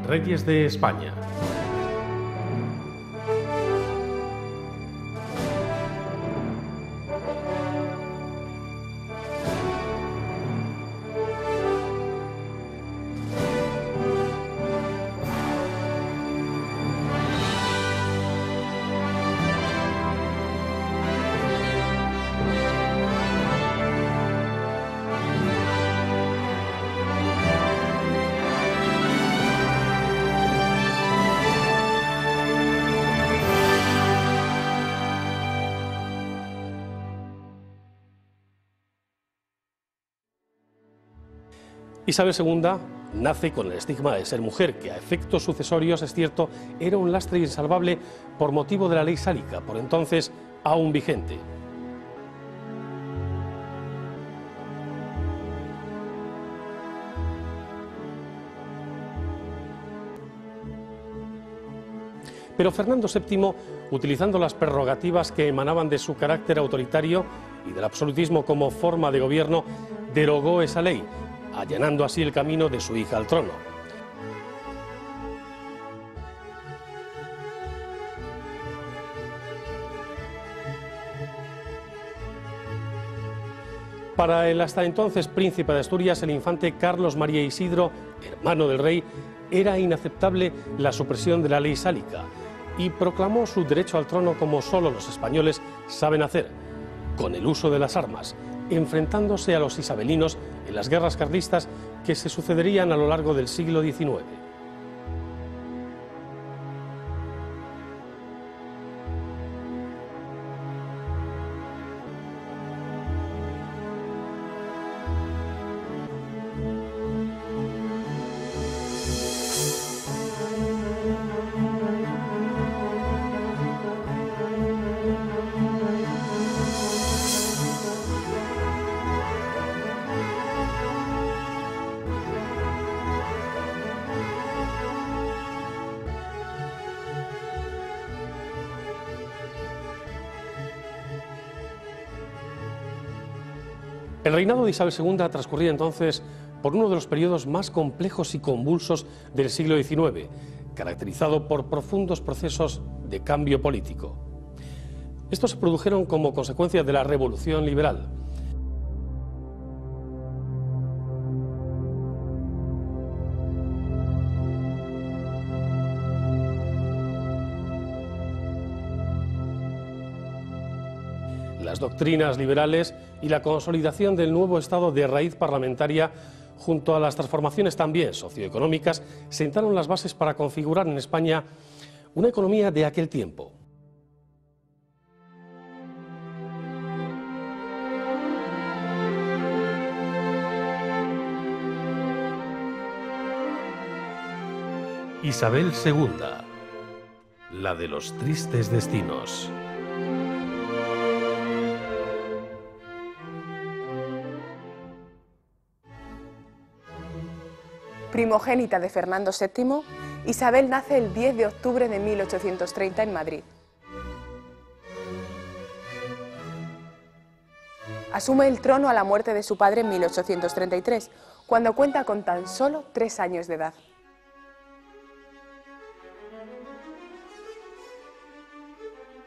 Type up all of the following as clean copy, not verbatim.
Reyes de España. Isabel II nace con el estigma de ser mujer, que a efectos sucesorios, es cierto, era un lastre insalvable por motivo de la ley sálica, por entonces aún vigente. Pero Fernando VII, utilizando las prerrogativas que emanaban de su carácter autoritario y del absolutismo como forma de gobierno, derogó esa ley, allanando así el camino de su hija al trono. Para el hasta entonces príncipe de Asturias, el infante Carlos María Isidro, hermano del rey, era inaceptable la supresión de la ley sálica y proclamó su derecho al trono como solo los españoles saben hacer, con el uso de las armas, enfrentándose a los isabelinos en las guerras carlistas que se sucederían a lo largo del siglo XIX. El reinado de Isabel II transcurría entonces por uno de los periodos más complejos y convulsos del siglo XIX, caracterizado por profundos procesos de cambio político. Estos se produjeron como consecuencia de la Revolución Liberal. Las doctrinas liberales y la consolidación del nuevo Estado de raíz parlamentaria, junto a las transformaciones también socioeconómicas, sentaron las bases para configurar en España una economía de aquel tiempo. Isabel II, la de los tristes destinos. Primogénita de Fernando VII, Isabel nace el 10 de octubre de 1830 en Madrid. Asume el trono a la muerte de su padre en 1833, cuando cuenta con tan solo 3 años de edad.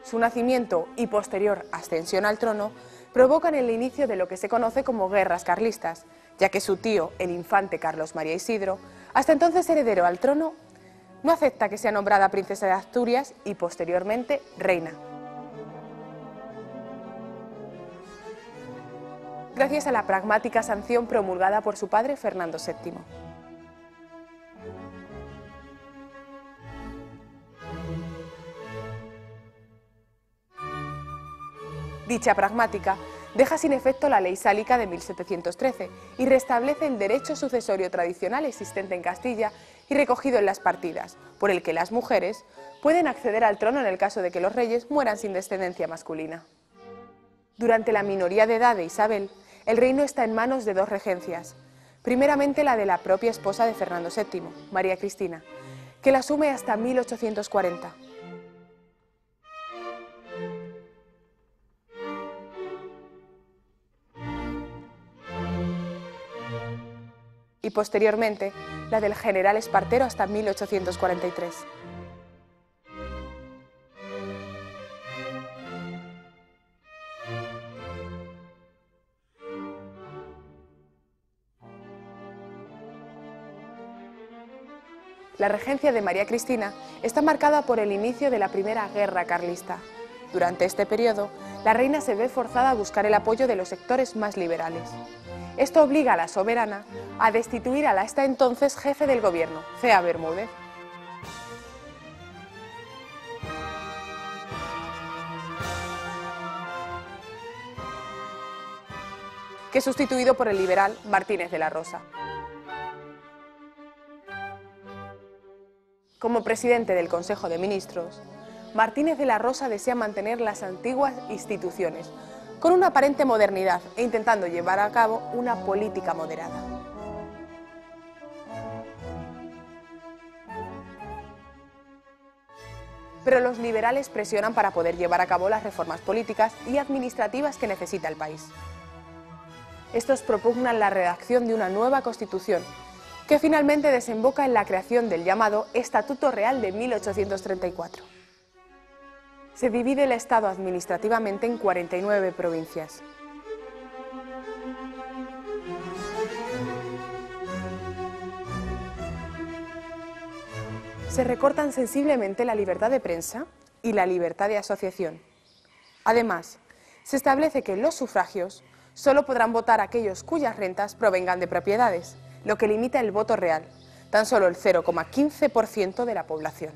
Su nacimiento y posterior ascensión al trono provocan el inicio de lo que se conoce como guerras carlistas, ya que su tío, el infante Carlos María Isidro, hasta entonces heredero al trono, no acepta que sea nombrada princesa de Asturias y posteriormente reina. Gracias a la pragmática sanción promulgada por su padre Fernando VII. Dicha pragmática deja sin efecto la ley sálica de 1713 y restablece el derecho sucesorio tradicional existente en Castilla y recogido en las partidas, por el que las mujeres pueden acceder al trono en el caso de que los reyes mueran sin descendencia masculina. Durante la minoría de edad de Isabel, el reino está en manos de dos regencias, primeramente la de la propia esposa de Fernando VII, María Cristina, que la asume hasta 1840. Y posteriormente la del general Espartero hasta 1843. La regencia de María Cristina está marcada por el inicio de la primera guerra carlista. Durante este periodo, la reina se ve forzada a buscar el apoyo de los sectores más liberales. Esto obliga a la soberana a destituir al hasta entonces jefe del gobierno, Cea Bermúdez. Que es sustituido por el liberal Martínez de la Rosa. Como presidente del Consejo de Ministros, Martínez de la Rosa desea mantener las antiguas instituciones, con una aparente modernidad e intentando llevar a cabo una política moderada. Pero los liberales presionan para poder llevar a cabo las reformas políticas y administrativas que necesita el país. Estos propugnan la redacción de una nueva Constitución, que finalmente desemboca en la creación del llamado Estatuto Real de 1834. Se divide el Estado administrativamente en 49 provincias. Se recortan sensiblemente la libertad de prensa y la libertad de asociación. Además, se establece que los sufragios solo podrán votar aquellos cuyas rentas provengan de propiedades, lo que limita el voto real, tan solo el 0,15% de la población.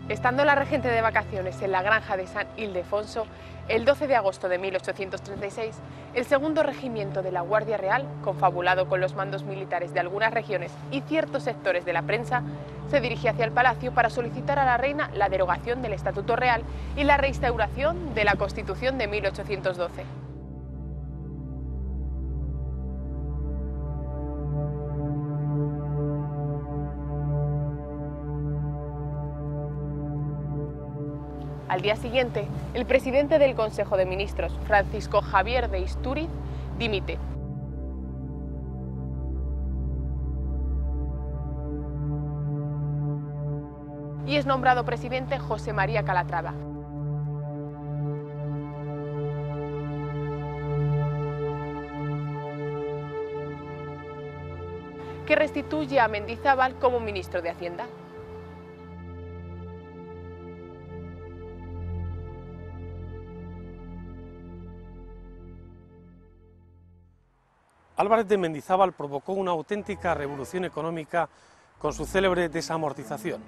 Estando la regente de vacaciones en la granja de San Ildefonso, el 12 de agosto de 1836, el segundo regimiento de la Guardia Real, confabulado con los mandos militares de algunas regiones y ciertos sectores de la prensa, se dirige hacia el palacio para solicitar a la reina la derogación del Estatuto Real y la reinstauración de la Constitución de 1812. Al día siguiente, el presidente del Consejo de Ministros, Francisco Javier de Istúriz, dimite. Y es nombrado presidente José María Calatrava. Que restituye a Mendizábal como ministro de Hacienda. Álvarez de Mendizábal provocó una auténtica revolución económica con su célebre desamortización.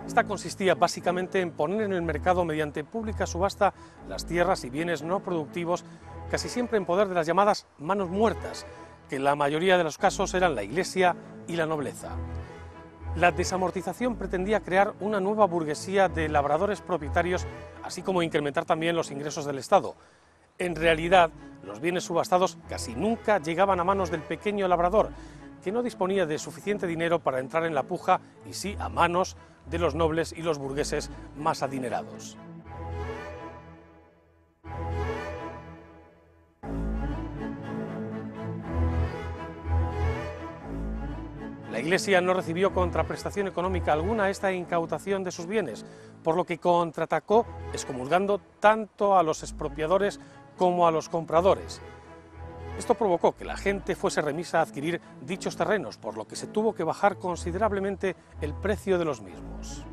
Esta consistía básicamente en poner en el mercado mediante pública subasta las tierras y bienes no productivos, casi siempre en poder de las llamadas manos muertas, que en la mayoría de los casos eran la Iglesia y la nobleza. La desamortización pretendía crear una nueva burguesía de labradores propietarios, así como incrementar también los ingresos del Estado. En realidad, los bienes subastados casi nunca llegaban a manos del pequeño labrador, que no disponía de suficiente dinero para entrar en la puja, y sí a manos de los nobles y los burgueses más adinerados. La Iglesia no recibió contraprestación económica alguna a esta incautación de sus bienes, por lo que contraatacó excomulgando tanto a los expropiadores como a los compradores. Esto provocó que la gente fuese remisa a adquirir dichos terrenos, por lo que se tuvo que bajar considerablemente el precio de los mismos.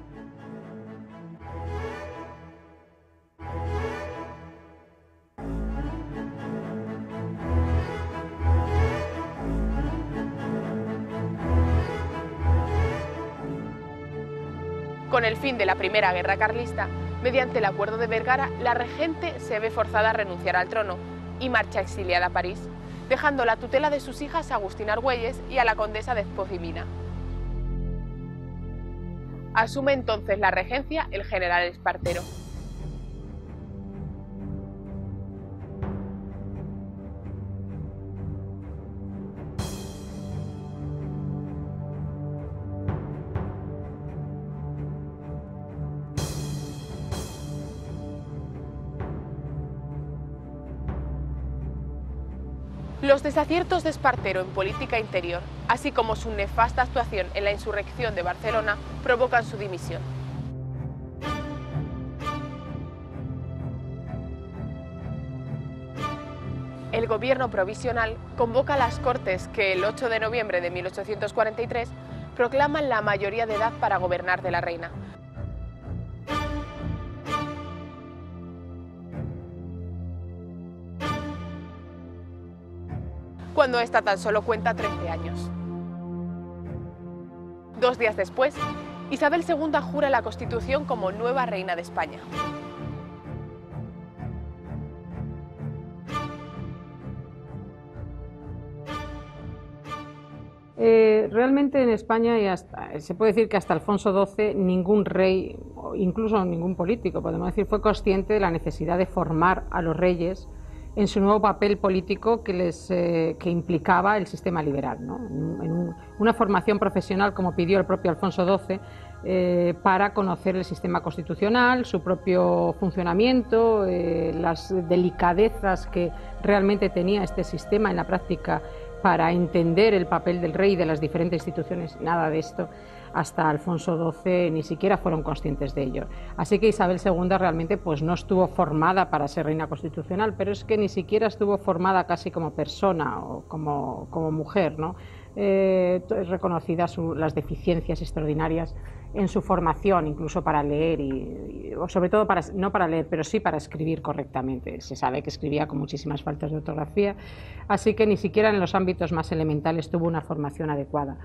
Con el fin de la Primera Guerra Carlista, mediante el Acuerdo de Vergara, la regente se ve forzada a renunciar al trono y marcha exiliada a París, dejando la tutela de sus hijas a Agustina Argüelles y a la condesa de Espozimina. Asume entonces la regencia el general Espartero. Los desaciertos de Espartero en política interior, así como su nefasta actuación en la insurrección de Barcelona, provocan su dimisión. El gobierno provisional convoca a las Cortes que el 8 de noviembre de 1843 proclaman la mayoría de edad para gobernar de la reina. Cuando ésta tan solo cuenta 13 años. 2 días después, Isabel II jura la Constitución como nueva reina de España. Realmente en España, se puede decir que hasta Alfonso XII, ningún rey, o incluso ningún político, podemos decir, fue consciente de la necesidad de formar a los reyes en su nuevo papel político que implicaba el sistema liberal, ¿no? Una formación profesional, como pidió el propio Alfonso XII, para conocer el sistema constitucional, su propio funcionamiento, las delicadezas que realmente tenía este sistema en la práctica para entender el papel del rey y de las diferentes instituciones. Nada de esto. Hasta Alfonso XII ni siquiera fueron conscientes de ello. Así que Isabel II realmente pues no estuvo formada para ser reina constitucional, pero es que ni siquiera estuvo formada casi como persona o como mujer, ¿no? Reconocidas las deficiencias extraordinarias en su formación, incluso para leer o sobre todo no para leer, pero sí para escribir correctamente. Se sabe que escribía con muchísimas faltas de ortografía, así que ni siquiera en los ámbitos más elementales tuvo una formación adecuada.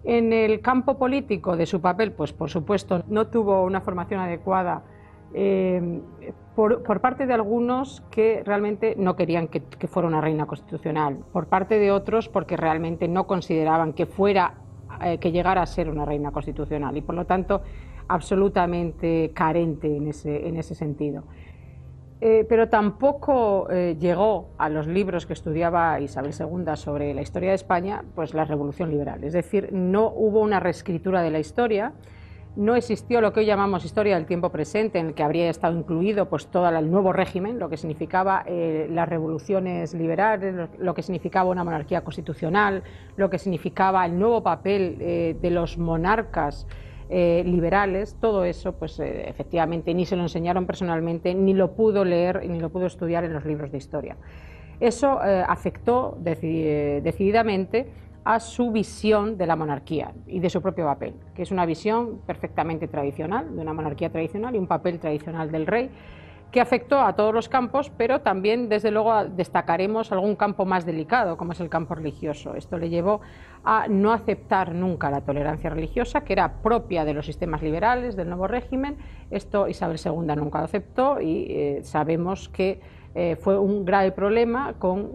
En el campo político de su papel, pues por supuesto no tuvo una formación adecuada por parte de algunos que realmente no querían que fuera una reina constitucional, por parte de otros porque realmente no consideraban que llegara a ser una reina constitucional y por lo tanto absolutamente carente en ese sentido. Pero tampoco llegó a los libros que estudiaba Isabel II sobre la historia de España, pues la Revolución Liberal. Es decir, no hubo una reescritura de la historia, no existió lo que hoy llamamos historia del tiempo presente, en el que habría estado incluido pues todo el nuevo régimen, lo que significaba las revoluciones liberales, lo que significaba una monarquía constitucional, lo que significaba el nuevo papel de los monarcas liberales. Todo eso pues efectivamente ni se lo enseñaron personalmente, ni lo pudo leer ni lo pudo estudiar en los libros de historia. Eso afectó decididamente a su visión de la monarquía y de su propio papel, que es una visión perfectamente tradicional, de una monarquía tradicional y un papel tradicional del rey, que afectó a todos los campos, pero también desde luego destacaremos algún campo más delicado, como es el campo religioso. Esto le llevó a no aceptar nunca la tolerancia religiosa, que era propia de los sistemas liberales, del nuevo régimen. Esto Isabel II nunca lo aceptó y sabemos que fue un grave problema con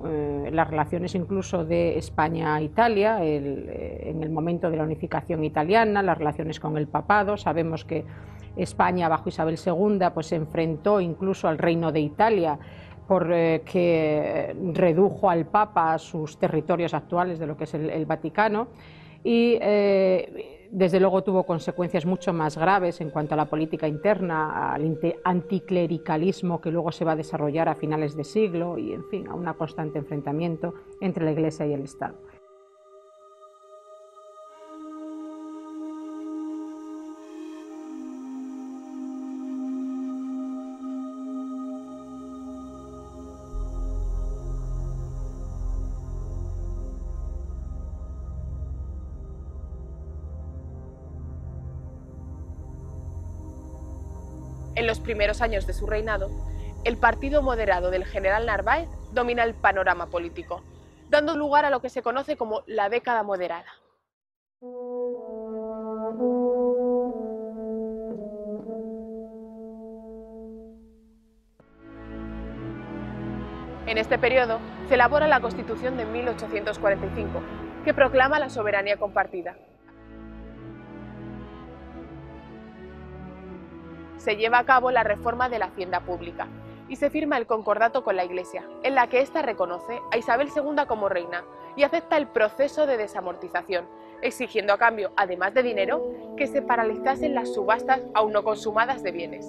las relaciones incluso de España a Italia, en el momento de la unificación italiana, las relaciones con el papado. Sabemos que España bajo Isabel II pues se enfrentó incluso al Reino de Italia porque redujo al Papa a sus territorios actuales de lo que es el Vaticano y desde luego tuvo consecuencias mucho más graves en cuanto a la política interna, al anticlericalismo que luego se va a desarrollar a finales de siglo y en fin, a un constante enfrentamiento entre la Iglesia y el Estado. En los primeros años de su reinado, el partido moderado del general Narváez domina el panorama político, dando lugar a lo que se conoce como la década moderada. En este periodo se elabora la Constitución de 1845, que proclama la soberanía compartida. Se lleva a cabo la reforma de la hacienda pública y se firma el concordato con la Iglesia, en la que ésta reconoce a Isabel II como reina y acepta el proceso de desamortización, exigiendo a cambio, además de dinero, que se paralizasen las subastas aún no consumadas de bienes.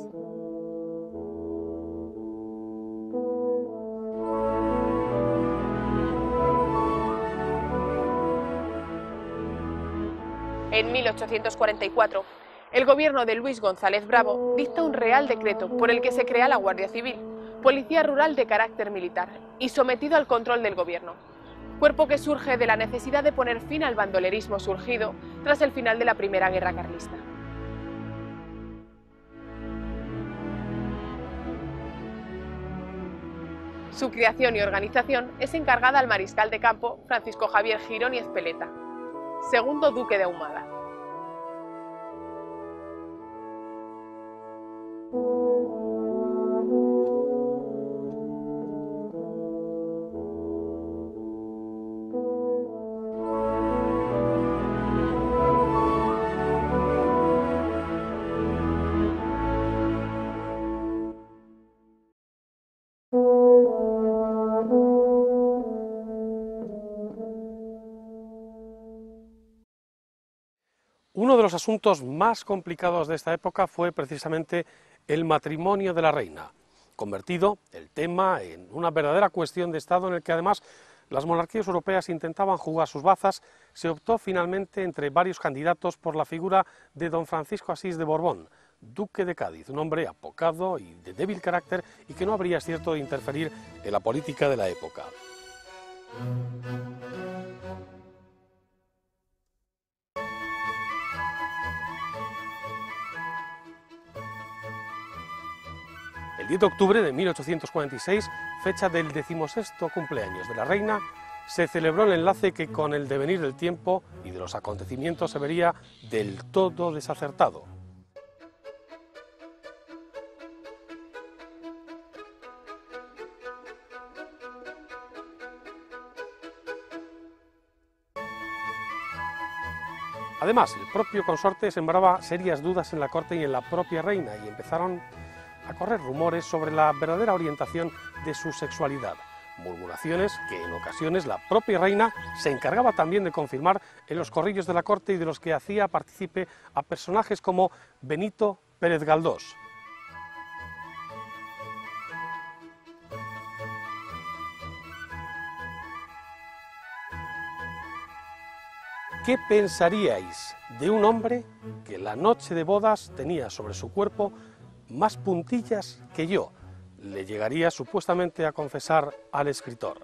En 1844, el gobierno de Luis González Bravo dicta un real decreto por el que se crea la Guardia Civil, policía rural de carácter militar y sometido al control del gobierno, cuerpo que surge de la necesidad de poner fin al bandolerismo surgido tras el final de la Primera Guerra Carlista. Su creación y organización es encargada al mariscal de campo Francisco Javier Girón y Ezpeleta, segundo duque de Ahumada. Uno de los asuntos más complicados de esta época fue precisamente el matrimonio de la reina, convertido el tema en una verdadera cuestión de Estado en el que además las monarquías europeas intentaban jugar sus bazas. Se optó finalmente entre varios candidatos por la figura de don Francisco Asís de Borbón, duque de Cádiz, un hombre apocado y de débil carácter y que no habría, es cierto, de interferir en la política de la época. El 10 de octubre de 1846, fecha del 16º cumpleaños de la reina, se celebró el enlace que con el devenir del tiempo y de los acontecimientos se vería del todo desacertado. Además, el propio consorte sembraba serias dudas en la corte y en la propia reina y empezaron a correr rumores sobre la verdadera orientación de su sexualidad, murmuraciones que en ocasiones la propia reina se encargaba también de confirmar en los corrillos de la corte y de los que hacía partícipe a personajes como Benito Pérez Galdós. ¿Qué pensaríais de un hombre que la noche de bodas tenía sobre su cuerpo más puntillas que yo? Le llegaría supuestamente a confesar al escritor.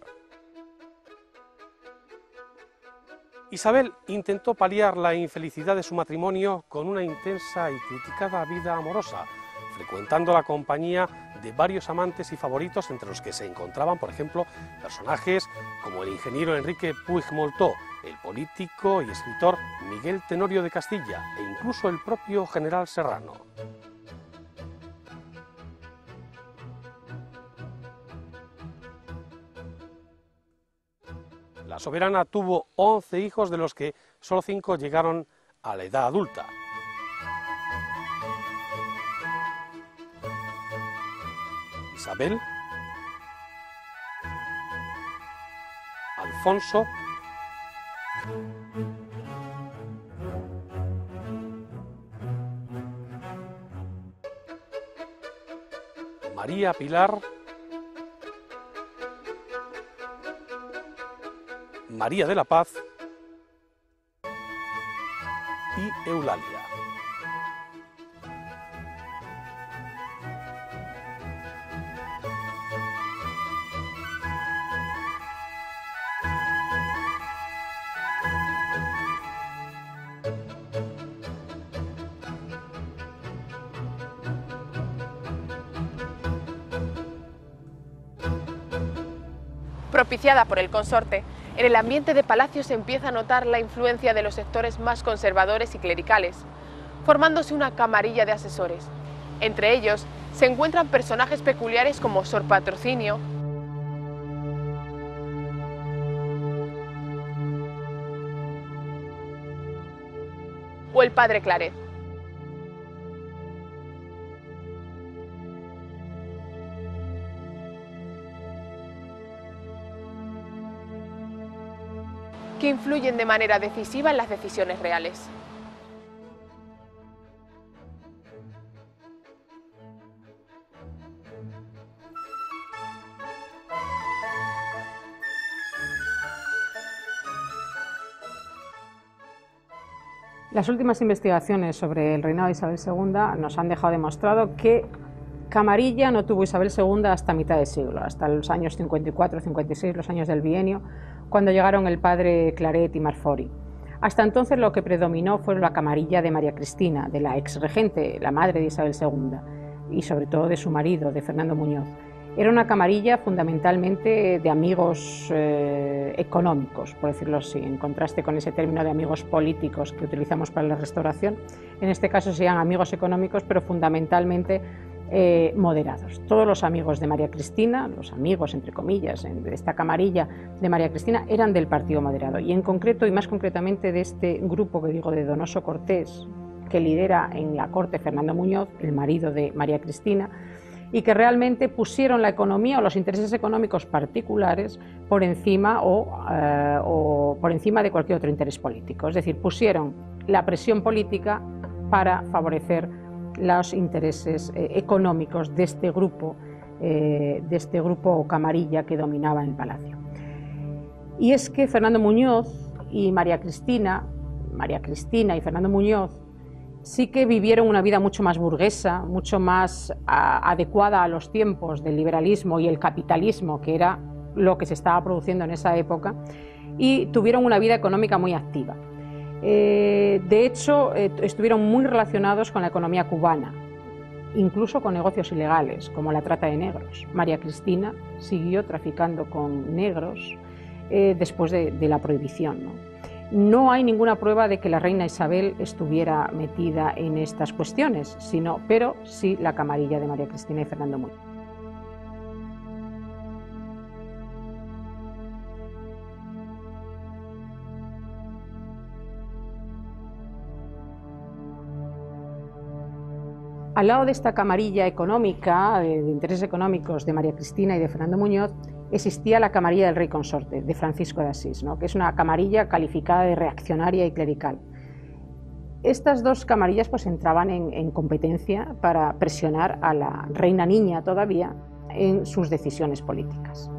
Isabel intentó paliar la infelicidad de su matrimonio con una intensa y criticada vida amorosa, frecuentando la compañía de varios amantes y favoritos, entre los que se encontraban, por ejemplo, personajes como el ingeniero Enrique Puig-Moltó, el político y escritor Miguel Tenorio de Castilla e incluso el propio general Serrano. La soberana tuvo 11 hijos, de los que solo 5 llegaron a la edad adulta. Isabel, Alfonso, María Pilar, María de la Paz y Eulalia. Propiciada por el consorte, en el ambiente de palacio se empieza a notar la influencia de los sectores más conservadores y clericales, formándose una camarilla de asesores. Entre ellos se encuentran personajes peculiares como Sor Patrocinio o el Padre Claret. Que influyen de manera decisiva en las decisiones reales. Las últimas investigaciones sobre el reinado de Isabel II nos han dejado demostrado que camarilla no tuvo Isabel II hasta mitad de siglo, hasta los años 54-56, los años del bienio, cuando llegaron el padre Claret y Marfori. Hasta entonces lo que predominó fue la camarilla de María Cristina, de la ex regente, la madre de Isabel II, y sobre todo de su marido, de Fernando Muñoz. Era una camarilla fundamentalmente de amigos económicos, por decirlo así, en contraste con ese término de amigos políticos que utilizamos para la restauración. En este caso serían amigos económicos, pero fundamentalmente moderados. Todos los amigos de María Cristina, los amigos entre comillas de esta camarilla de María Cristina, eran del partido moderado, y en concreto, y más concretamente de este grupo que digo de Donoso Cortés, que lidera en la corte Fernando Muñoz, el marido de María Cristina, y que realmente pusieron la economía o los intereses económicos particulares por encima o por encima de cualquier otro interés político. Es decir, pusieron la presión política para favorecer los intereses económicos de este grupo o camarilla que dominaba el palacio. Y es que Fernando Muñoz y María Cristina y Fernando Muñoz sí que vivieron una vida mucho más burguesa, mucho más adecuada a los tiempos del liberalismo y el capitalismo, que era lo que se estaba produciendo en esa época, y tuvieron una vida económica muy activa. De hecho, estuvieron muy relacionados con la economía cubana, incluso con negocios ilegales, como la trata de negros. María Cristina siguió traficando con negros después de la prohibición, ¿no? No hay ninguna prueba de que la reina Isabel estuviera metida en estas cuestiones, pero sí la camarilla de María Cristina y Fernando Muñoz. Al lado de esta camarilla económica, de intereses económicos de María Cristina y de Fernando Muñoz, existía la camarilla del rey consorte, de Francisco de Asís, ¿no? Que es una camarilla calificada de reaccionaria y clerical. Estas dos camarillas pues entraban en competencia para presionar a la reina niña todavía en sus decisiones políticas.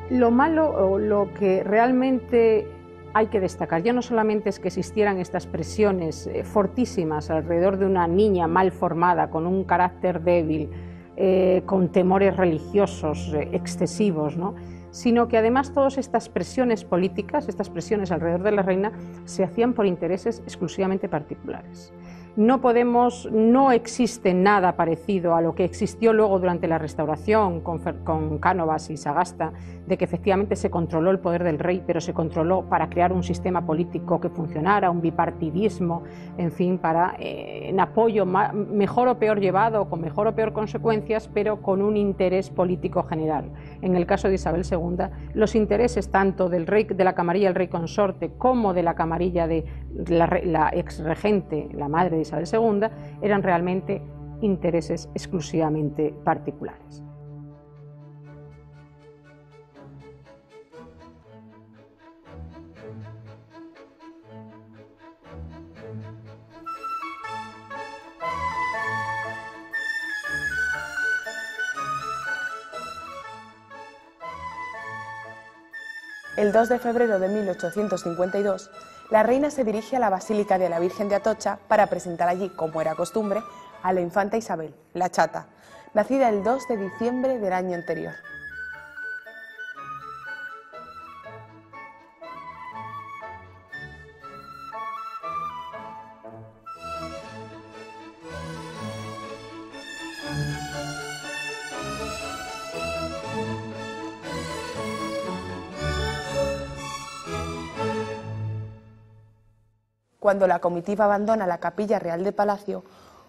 Lo malo, o lo que realmente hay que destacar, ya no solamente es que existieran estas presiones fortísimas alrededor de una niña mal formada, con un carácter débil, con temores religiosos excesivos, ¿no? Sino que además todas estas presiones políticas, estas presiones alrededor de la reina, se hacían por intereses exclusivamente particulares. No existe nada parecido a lo que existió luego durante la Restauración con Cánovas y Sagasta, de que efectivamente se controló el poder del rey, pero se controló para crear un sistema político que funcionara, un bipartidismo, en fin, en apoyo mejor o peor llevado, con mejor o peor consecuencias, pero con un interés político general. En el caso de Isabel II, los intereses tanto del rey, de la camarilla del rey consorte, como de la camarilla de la ex regente, la madre de Isabel II, eran realmente intereses exclusivamente particulares. El 2 de febrero de 1852, la reina se dirige a la Basílica de la Virgen de Atocha para presentar allí, como era costumbre, a la infanta Isabel, la chata, nacida el 2 de diciembre del año anterior. Cuando la comitiva abandona la capilla real de palacio,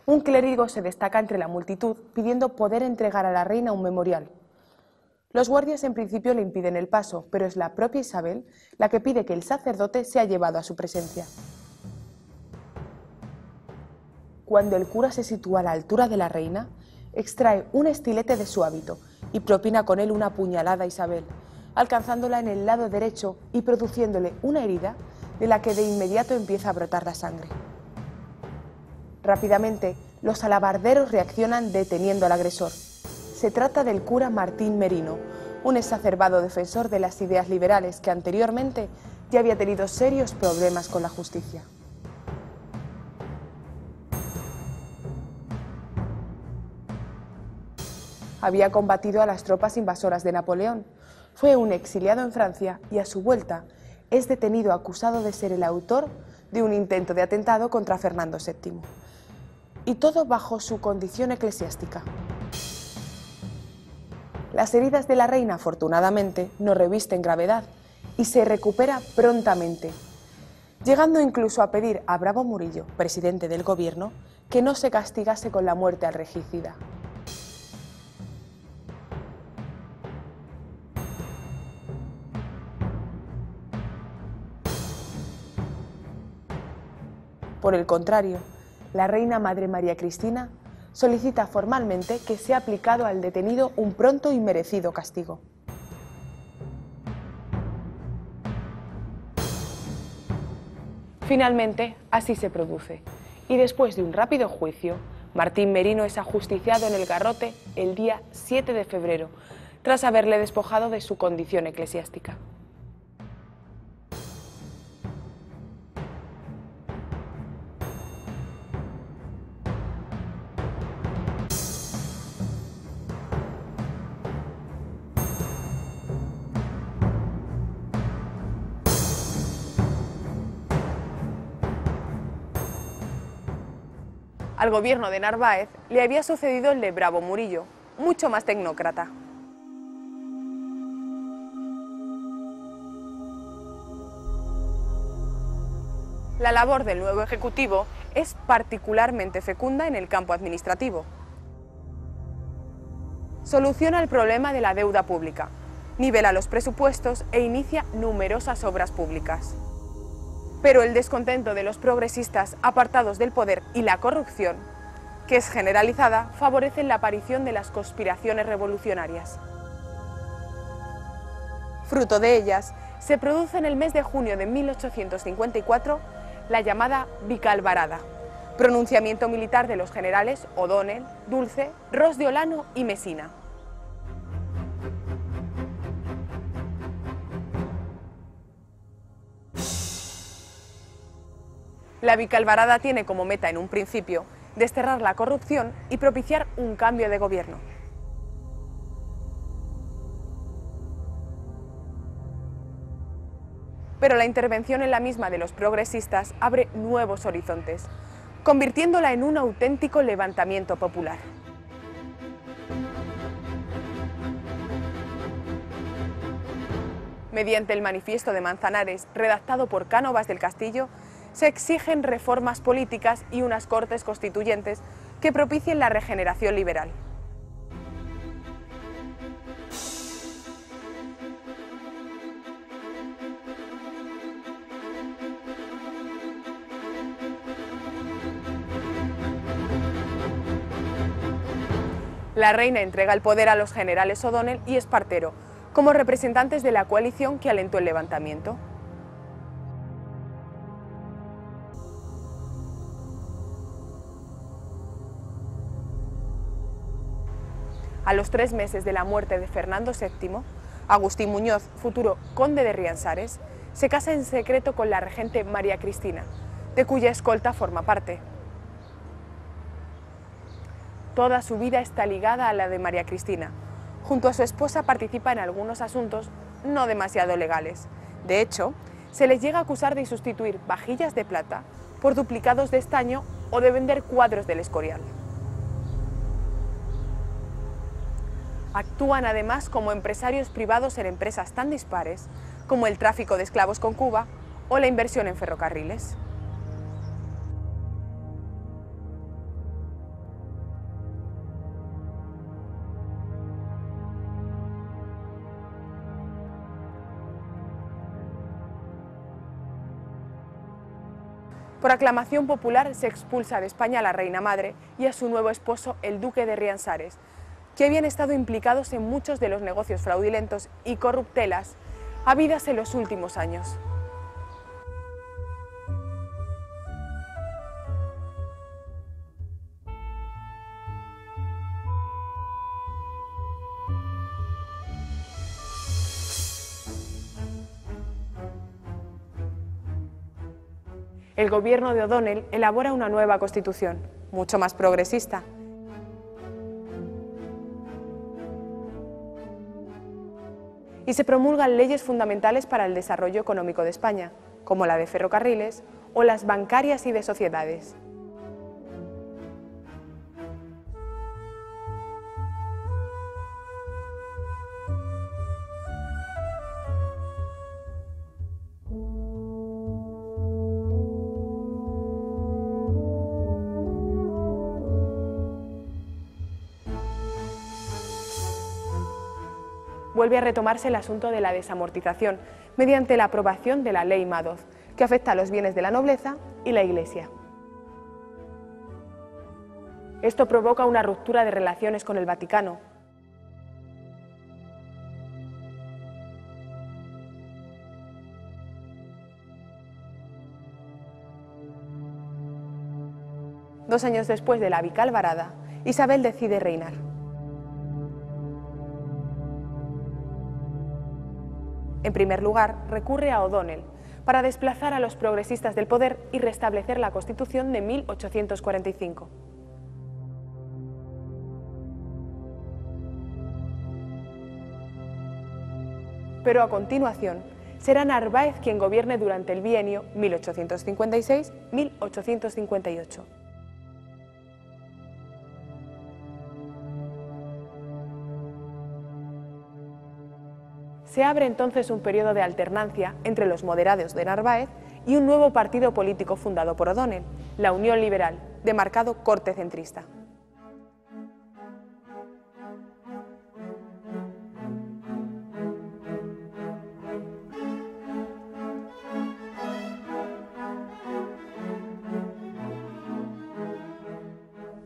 un clérigo se destaca entre la multitud pidiendo poder entregar a la reina un memorial. Los guardias en principio le impiden el paso, pero es la propia Isabel la que pide que el sacerdote sea llevado a su presencia. Cuando el cura se sitúa a la altura de la reina, extrae un estilete de su hábito y propina con él una puñalada a Isabel, alcanzándola en el lado derecho y produciéndole una herida de la que de inmediato empieza a brotar la sangre. Rápidamente, los alabarderos reaccionan deteniendo al agresor. Se trata del cura Martín Merino, un exacerbado defensor de las ideas liberales que anteriormente ya había tenido serios problemas con la justicia. Había combatido a las tropas invasoras de Napoleón, fue un exiliado en Francia y a su vuelta es detenido acusado de ser el autor de un intento de atentado contra Fernando VII. Y todo bajo su condición eclesiástica. Las heridas de la reina, afortunadamente, no revisten gravedad y se recupera prontamente, llegando incluso a pedir a Bravo Murillo, presidente del gobierno, que no se castigase con la muerte al regicida. Por el contrario, la reina madre María Cristina solicita formalmente que sea aplicado al detenido un pronto y merecido castigo. Finalmente, así se produce, y después de un rápido juicio, Martín Merino es ajusticiado en el garrote el día 7 de febrero, tras haberle despojado de su condición eclesiástica. Al gobierno de Narváez le había sucedido el de Bravo Murillo, mucho más tecnócrata. La labor del nuevo ejecutivo es particularmente fecunda en el campo administrativo. Soluciona el problema de la deuda pública, nivela los presupuestos e inicia numerosas obras públicas. Pero el descontento de los progresistas apartados del poder y la corrupción, que es generalizada, favorecen la aparición de las conspiraciones revolucionarias. Fruto de ellas, se produce en el mes de junio de 1854 la llamada Vicalvarada, pronunciamiento militar de los generales O'Donnell, Dulce, Ros de Olano y Mesina. La Vicalvarada tiene como meta en un principio desterrar la corrupción y propiciar un cambio de gobierno. Pero la intervención en la misma de los progresistas abre nuevos horizontes, convirtiéndola en un auténtico levantamiento popular. Mediante el Manifiesto de Manzanares, redactado por Cánovas del Castillo, se exigen reformas políticas y unas Cortes Constituyentes que propicien la regeneración liberal. La reina entrega el poder a los generales O'Donnell y Espartero, como representantes de la coalición que alentó el levantamiento. A los 3 meses de la muerte de Fernando VII, Agustín Muñoz, futuro conde de Riansares, se casa en secreto con la regente María Cristina, de cuya escolta forma parte. Toda su vida está ligada a la de María Cristina. Junto a su esposa participa en algunos asuntos no demasiado legales. De hecho, se les llega a acusar de sustituir vajillas de plata por duplicados de estaño o de vender cuadros del Escorial. Actúan además como empresarios privados en empresas tan dispares como el tráfico de esclavos con Cuba o la inversión en ferrocarriles. Por aclamación popular se expulsa de España a la reina madre y a su nuevo esposo, el duque de Riansares, que habían estado implicados en muchos de los negocios fraudulentos y corruptelas habidas en los últimos años. El gobierno de O'Donnell elabora una nueva constitución, mucho más progresista. Y se promulgan leyes fundamentales para el desarrollo económico de España, como la de ferrocarriles o las bancarias y de sociedades. Vuelve a retomarse el asunto de la desamortización mediante la aprobación de la Ley Madoz, que afecta a los bienes de la nobleza y la Iglesia. Esto provoca una ruptura de relaciones con el Vaticano. Dos años después de la Vicalvarada, Isabel decide reinar. En primer lugar, recurre a O'Donnell para desplazar a los progresistas del poder y restablecer la Constitución de 1845. Pero a continuación, será Narváez quien gobierne durante el bienio 1856-1858. Se abre entonces un periodo de alternancia entre los moderados de Narváez y un nuevo partido político fundado por O'Donnell, la Unión Liberal, de marcado corte centrista.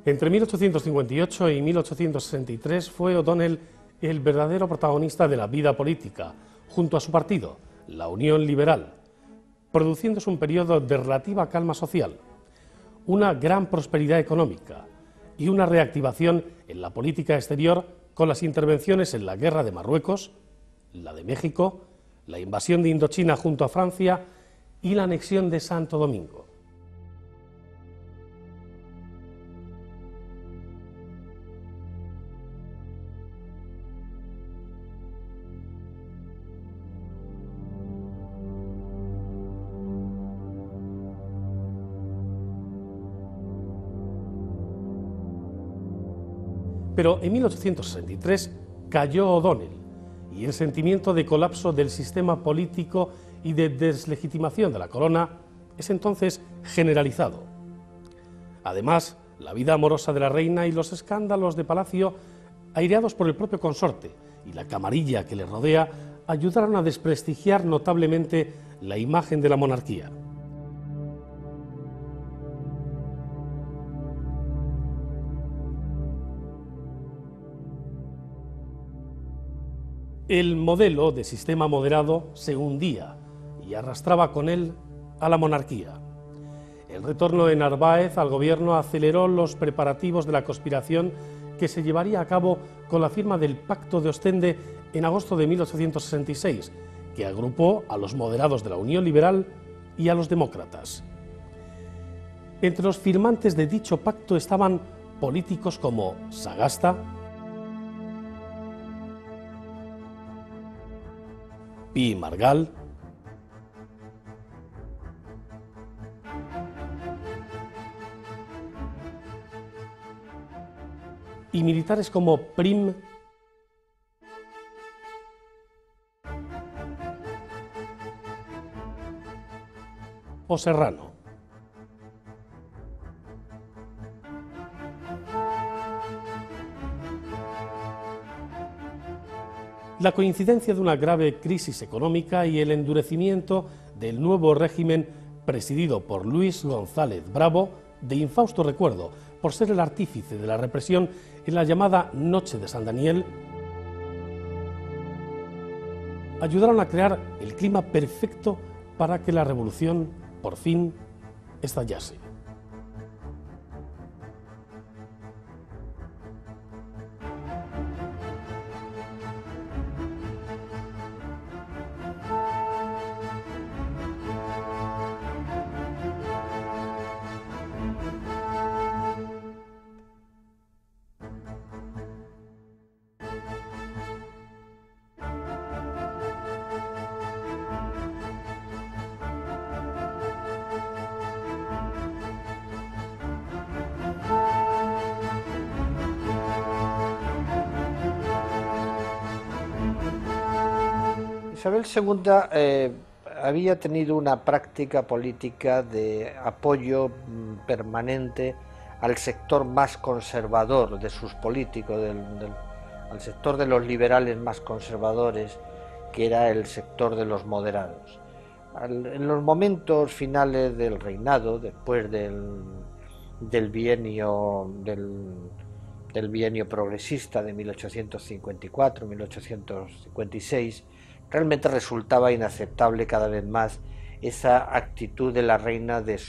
Entre 1858 y 1863 fue O'Donnell el verdadero protagonista de la vida política, junto a su partido, la Unión Liberal, produciéndose un periodo de relativa calma social, una gran prosperidad económica y una reactivación en la política exterior con las intervenciones en la Guerra de Marruecos, la de México, la invasión de Indochina junto a Francia y la anexión de Santo Domingo. Pero en 1863 cayó O'Donnell y el sentimiento de colapso del sistema político y de deslegitimación de la corona es entonces generalizado. Además, la vida amorosa de la reina y los escándalos de palacio, aireados por el propio consorte y la camarilla que le rodea, ayudaron a desprestigiar notablemente la imagen de la monarquía. El modelo de sistema moderado se hundía y arrastraba con él a la monarquía. El retorno de Narváez al gobierno aceleró los preparativos de la conspiración que se llevaría a cabo con la firma del Pacto de Ostende en agosto de 1866, que agrupó a los moderados de la Unión Liberal y a los demócratas. Entre los firmantes de dicho pacto estaban políticos como Sagasta, Pi Margall, y militares como Prim o Serrano. La coincidencia de una grave crisis económica y el endurecimiento del nuevo régimen presidido por Luis González Bravo, de infausto recuerdo por ser el artífice de la represión en la llamada Noche de San Daniel, ayudaron a crear el clima perfecto para que la revolución por fin estallase. Isabel II había tenido una práctica política de apoyo permanente al sector más conservador de sus políticos, al sector de los liberales más conservadores, que era el sector de los moderados. En los momentos finales del reinado, después del bienio progresista de 1854-1856, realmente resultaba inaceptable cada vez más esa actitud de la reina de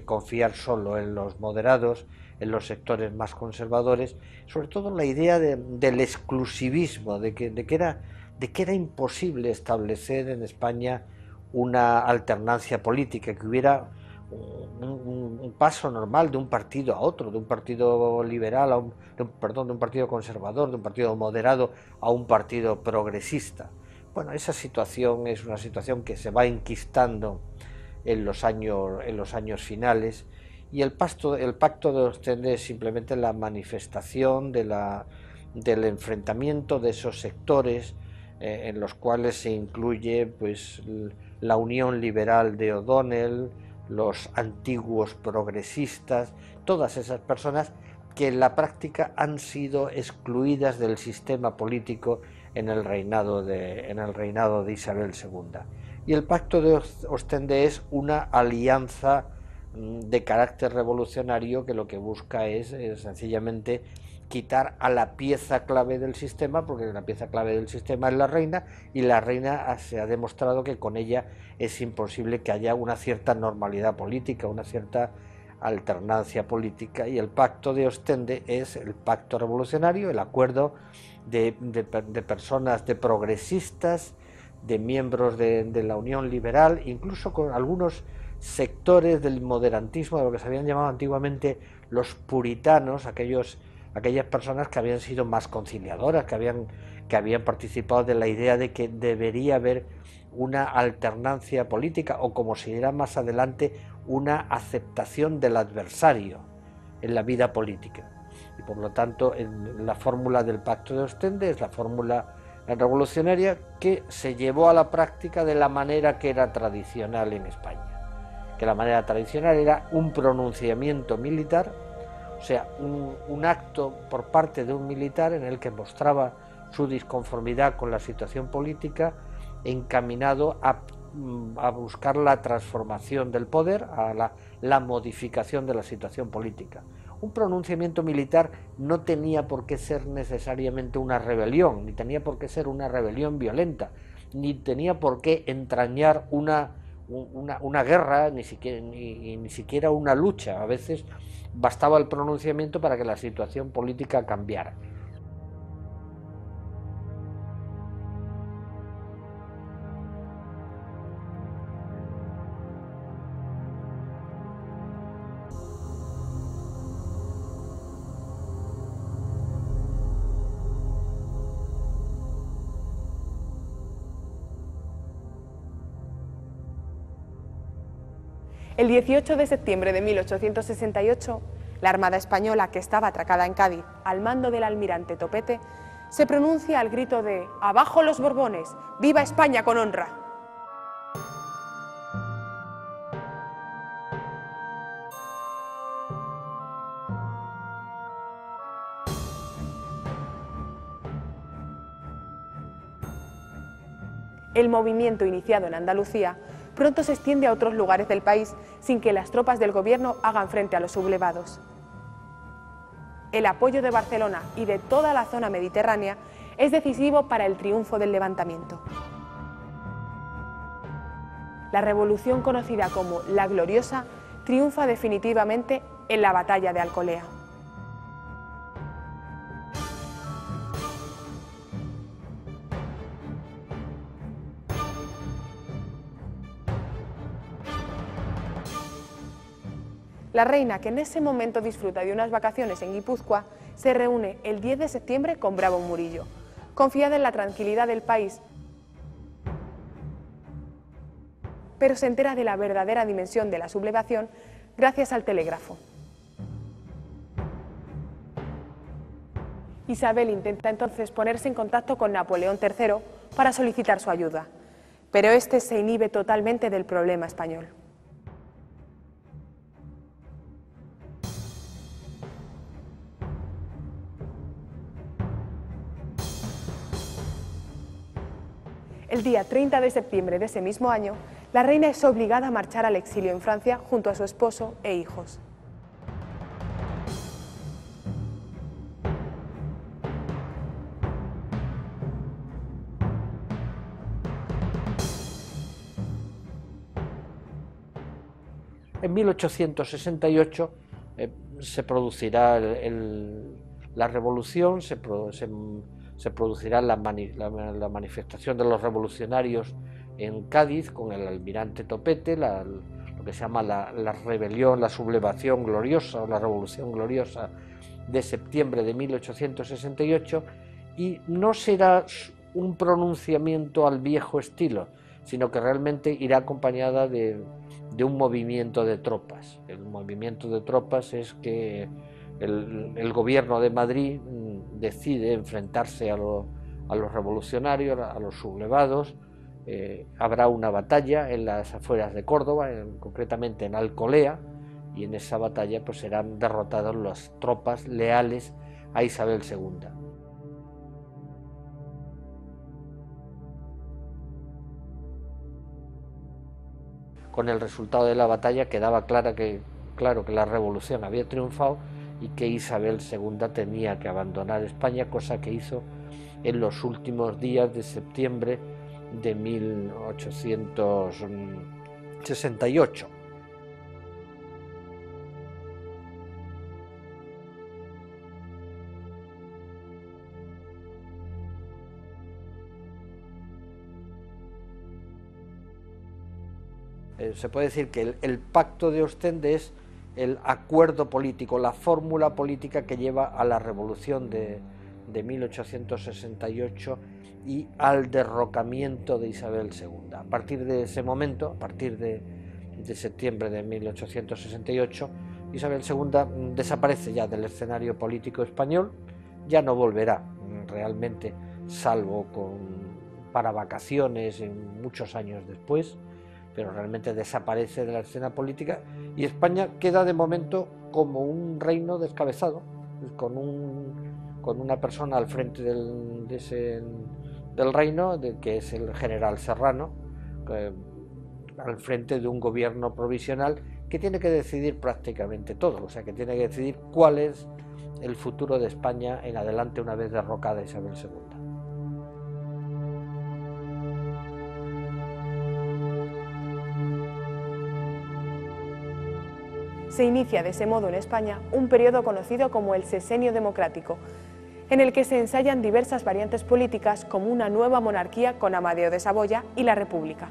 confiar solo en los moderados, en los sectores más conservadores, sobre todo la idea del exclusivismo, de que era imposible establecer en España una alternancia política, que hubiera un paso normal de un partido a otro, de un partido liberal de un partido conservador, de un partido moderado a un partido progresista. Bueno, esa situación es una situación que se va enquistando en los años finales, y el pacto de Ostende es simplemente la manifestación del enfrentamiento de esos sectores en los cuales se incluye pues la Unión Liberal de O'Donnell, los antiguos progresistas, todas esas personas que en la práctica han sido excluidas del sistema político en el reinado de Isabel II. Y el pacto de Ostende es una alianza de carácter revolucionario que lo que busca es sencillamente quitar a la pieza clave del sistema, porque la pieza clave del sistema es la reina, y la reina se ha demostrado que con ella es imposible que haya una cierta normalidad política, una cierta alternancia política, y el pacto de Ostende es el pacto revolucionario, el acuerdo de personas, de progresistas, de miembros de la Unión Liberal, incluso con algunos sectores del moderantismo, de lo que se habían llamado antiguamente los puritanos, aquellas personas que habían sido más conciliadoras, que habían participado de la idea de que debería haber una alternancia política, o como se dirá más adelante, una aceptación del adversario en la vida política. Y por lo tanto, la fórmula del pacto de Ostende es la fórmula revolucionaria que se llevó a la práctica de la manera que era tradicional en España, que la manera tradicional era un pronunciamiento militar, o sea, un acto por parte de un militar en el que mostraba su disconformidad con la situación política, encaminado a buscar la transformación del poder, a la modificación de la situación política. Un pronunciamiento militar no tenía por qué ser necesariamente una rebelión, ni tenía por qué ser una rebelión violenta, ni tenía por qué entrañar una guerra, ni siquiera una lucha. A veces bastaba el pronunciamiento para que la situación política cambiara. El 18 de septiembre de 1868, la Armada Española, que estaba atracada en Cádiz al mando del almirante Topete, se pronuncia al grito de «¡Abajo los Borbones! ¡Viva España con honra!». El movimiento iniciado en Andalucía pronto se extiende a otros lugares del país sin que las tropas del gobierno hagan frente a los sublevados. El apoyo de Barcelona y de toda la zona mediterránea es decisivo para el triunfo del levantamiento. La revolución conocida como La Gloriosa triunfa definitivamente en la batalla de Alcolea. La reina, que en ese momento disfruta de unas vacaciones en Guipúzcoa, se reúne el 10 de septiembre con Bravo Murillo, confiada en la tranquilidad del país, pero se entera de la verdadera dimensión de la sublevación gracias al telégrafo. Isabel intenta entonces ponerse en contacto con Napoleón III para solicitar su ayuda, pero este se inhibe totalmente del problema español. El día 30 de septiembre de ese mismo año, la reina es obligada a marchar al exilio en Francia junto a su esposo e hijos. En 1868 se producirá la revolución, se producirá la manifestación de los revolucionarios en Cádiz con el almirante Topete, lo que se llama la rebelión, la sublevación gloriosa o la revolución gloriosa de septiembre de 1868, y no será un pronunciamiento al viejo estilo, sino que realmente irá acompañada de un movimiento de tropas. El movimiento de tropas es que el gobierno de Madrid decide enfrentarse a los revolucionarios, a los sublevados. Habrá una batalla en las afueras de Córdoba, concretamente en Alcolea, y en esa batalla pues serán derrotadas las tropas leales a Isabel II. Con el resultado de la batalla quedaba claro que la revolución había triunfado y que Isabel II tenía que abandonar España, cosa que hizo en los últimos días de septiembre de 1868. Se puede decir que el pacto de Ostende es el acuerdo político, la fórmula política que lleva a la revolución de 1868 y al derrocamiento de Isabel II. A partir de ese momento, a partir de septiembre de 1868, Isabel II desaparece ya del escenario político español, ya no volverá realmente, salvo para vacaciones muchos años después, pero realmente desaparece de la escena política, y España queda de momento como un reino descabezado, con una persona al frente del reino, que es el general Serrano, al frente de un gobierno provisional que tiene que decidir prácticamente todo, o sea, que tiene que decidir cuál es el futuro de España en adelante una vez derrocada Isabel II. Se inicia de ese modo en España un periodo conocido como el Sexenio Democrático, en el que se ensayan diversas variantes políticas como una nueva monarquía con Amadeo de Saboya y la República.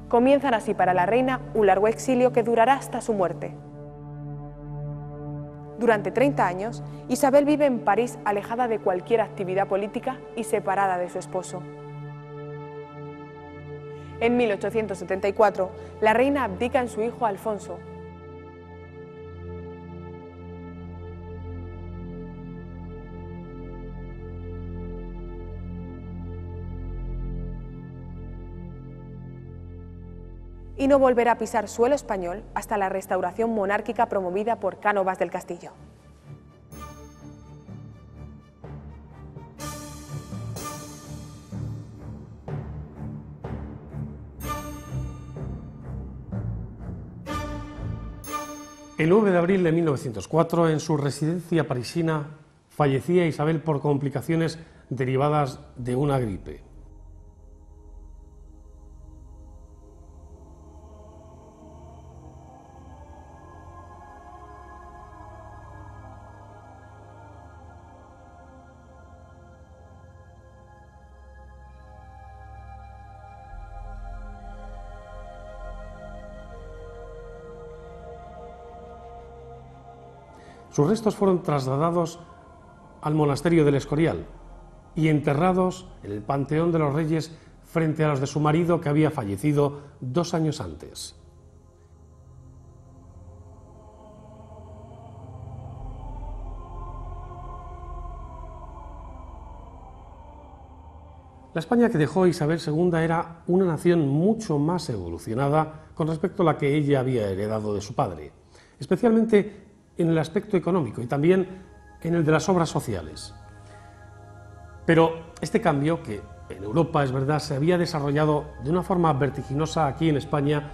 Comienzan así para la reina un largo exilio que durará hasta su muerte. Durante 30 años, Isabel vive en París alejada de cualquier actividad política y separada de su esposo. En 1874, la reina abdica en su hijo Alfonso. Y no volverá a pisar suelo español hasta la restauración monárquica promovida por Cánovas del Castillo. El 9 de abril de 1904, en su residencia parisina, fallecía Isabel por complicaciones derivadas de una gripe. Sus restos fueron trasladados al monasterio del Escorial y enterrados en el Panteón de los Reyes frente a los de su marido, que había fallecido 2 años antes. La España que dejó Isabel II era una nación mucho más evolucionada con respecto a la que ella había heredado de su padre, especialmente en el aspecto económico y también en el de las obras sociales. Pero este cambio, que en Europa, es verdad, se había desarrollado de una forma vertiginosa, aquí en España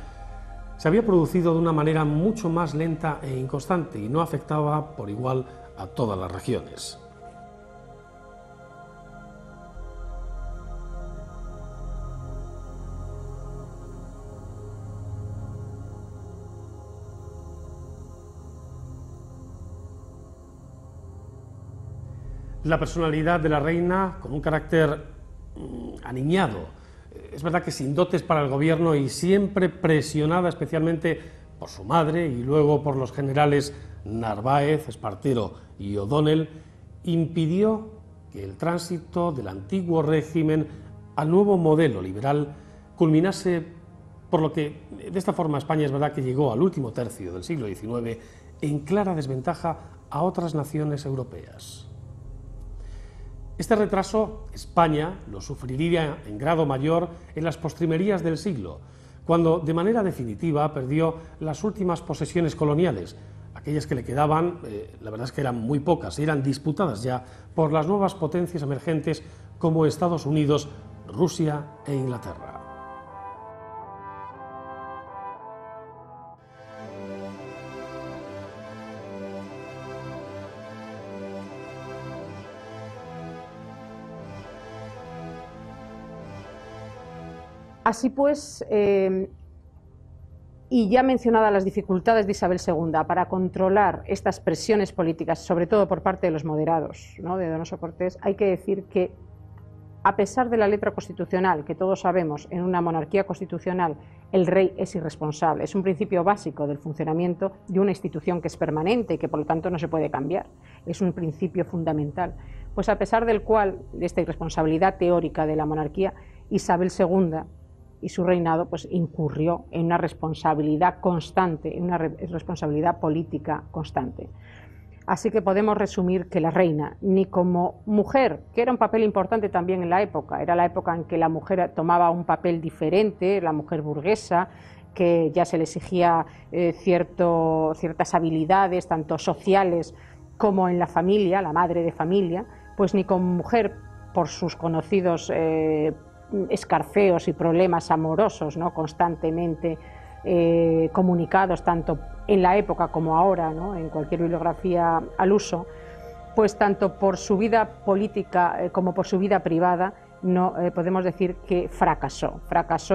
se había producido de una manera mucho más lenta e inconstante y no afectaba por igual a todas las regiones. La personalidad de la reina, con un carácter aniñado, es verdad que sin dotes para el gobierno y siempre presionada especialmente por su madre y luego por los generales Narváez, Espartero y O'Donnell, impidió que el tránsito del antiguo régimen al nuevo modelo liberal culminase, por lo que de esta forma España es verdad que llegó al último tercio del siglo XIX en clara desventaja a otras naciones europeas. Este retraso España lo sufriría en grado mayor en las postrimerías del siglo, cuando de manera definitiva perdió las últimas posesiones coloniales. Aquellas que le quedaban, la verdad es que eran muy pocas, eran disputadas ya por las nuevas potencias emergentes como Estados Unidos, Rusia e Inglaterra. Así pues, y ya mencionadas las dificultades de Isabel II para controlar estas presiones políticas, sobre todo por parte de los moderados, ¿no?, de Donoso Cortés, hay que decir que, a pesar de la letra constitucional, que todos sabemos, en una monarquía constitucional el rey es irresponsable, es un principio básico del funcionamiento de una institución que es permanente y que por lo tanto no se puede cambiar, es un principio fundamental. Pues a pesar del cual, de esta irresponsabilidad teórica de la monarquía, Isabel II y su reinado pues incurrió en una responsabilidad constante, en una responsabilidad política constante. Así que podemos resumir que la reina, ni como mujer, que era un papel importante también en la época, era la época en que la mujer tomaba un papel diferente, la mujer burguesa, que ya se le exigía ciertas habilidades, tanto sociales como en la familia, la madre de familia, pues ni como mujer, por sus conocidos escarceos y problemas amorosos, ¿no?, constantemente comunicados tanto en la época como ahora, ¿no?, en cualquier bibliografía al uso, pues tanto por su vida política como por su vida privada no podemos decir que fracasó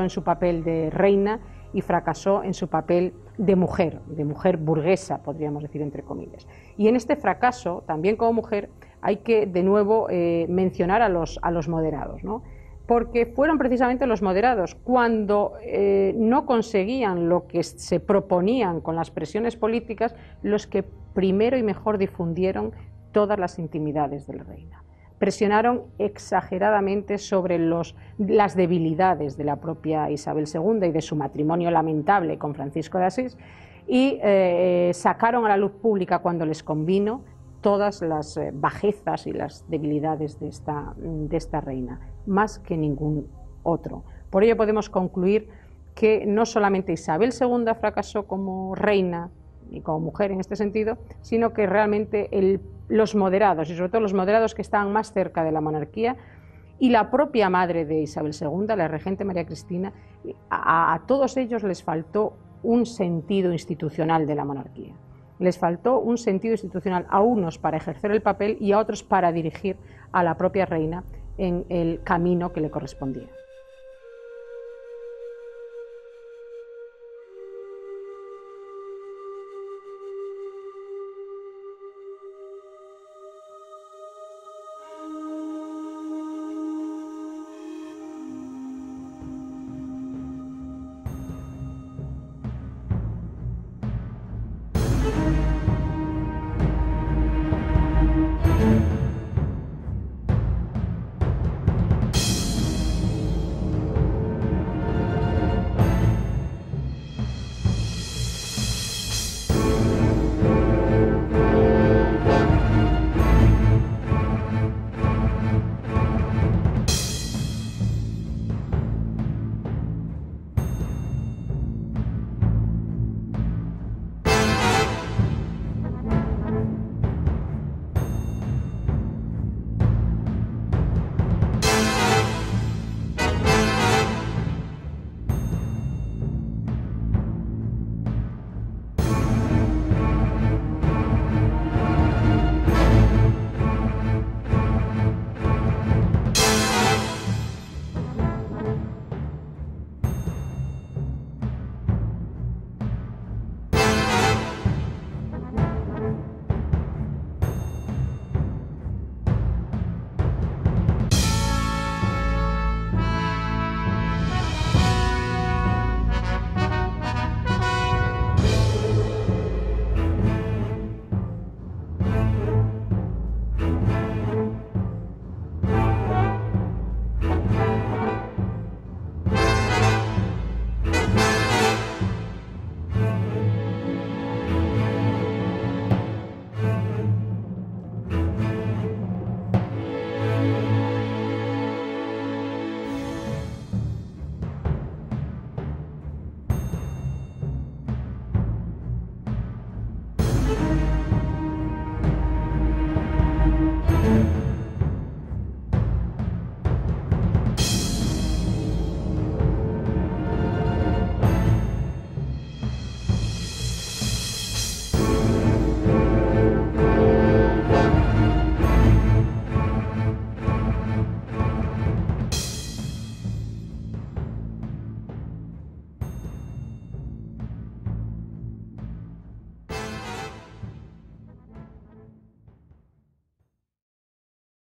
en su papel de reina y fracasó en su papel de mujer burguesa, podríamos decir entre comillas. Y en este fracaso, también como mujer, hay que de nuevo mencionar a los moderados, ¿no?, porque fueron precisamente los moderados, cuando no conseguían lo que se proponían con las presiones políticas, los que primero y mejor difundieron todas las intimidades de la reina. Presionaron exageradamente sobre las debilidades de la propia Isabel II y de su matrimonio lamentable con Francisco de Asís, y sacaron a la luz pública cuando les convino todas las bajezas y las debilidades de esta reina, más que ningún otro. Por ello podemos concluir que no solamente Isabel II fracasó como reina y como mujer en este sentido, sino que realmente los moderados, y sobre todo los moderados que estaban más cerca de la monarquía, y la propia madre de Isabel II, la regente María Cristina, a todos ellos les faltó un sentido institucional de la monarquía. Les faltó un sentido institucional, a unos para ejercer el papel y a otros para dirigir a la propia reina en el camino que le correspondía.